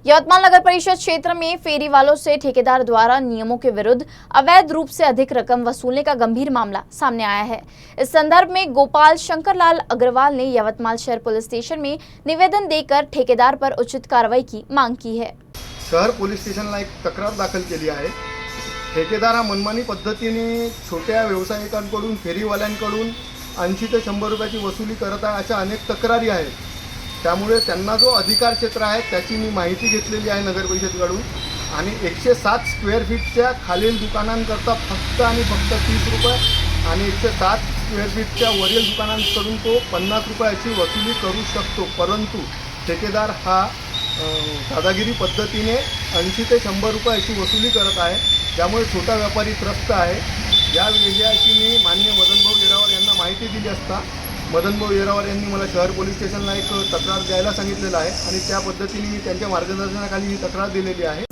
यवतमाल नगर परिषद क्षेत्र में फेरी वालों से ठेकेदार द्वारा नियमों के विरुद्ध अवैध रूप से अधिक रकम वसूलने का गंभीर मामला सामने आया है। इस संदर्भ में गोपाल शंकरलाल अग्रवाल ने यवतमाल शहर पुलिस स्टेशन में निवेदन देकर ठेकेदार पर उचित कार्रवाई की मांग की है। शहर पोलीस स्टेशनला एक तक्रार दाखल केली आहे। ठेकेदार हा मनमानी पद्धतीने छोट्या व्यावसायिकांकडून फेरीवाल्यांकडून 80 ते 100 रुपयाची वसुली करत आहे अशा अनेक तक्रारी आहेत। त्यामुळे त्यांना जो अधिकार क्षेत्र आहे त्याची मी माहिती घेतलेली आहे नगर परिषदेकडून आणि 107 स्क्वेअर फीटच्या खालील दुकानांकरता फक्त आणि फक्त 30 रुपये आणि 107 स्क्वेअर फीटच्या वरील दुकानांकडून तो 50 रुपयाची वसुली करू शकतो। परंतु ठेकेदार हा दादागिरी पद्धतीने 80 ते 100 रुपयाची वसुली करत आहे, त्यामुळे छोटा व्यापारी त्रस्त आहे। या विषयाची मी माननीय मदनभाऊ येरावार यांना माहिती दिली असता मदनभाऊ येरावार यांनी मला शहर पोलीस स्टेशनला एक तक्रार द्यायला सांगितलेलं आहे आणि त्या पद्धतीने मी त्यांच्या मार्गदर्शनाखाली ही तक्रार दिलेली आहे।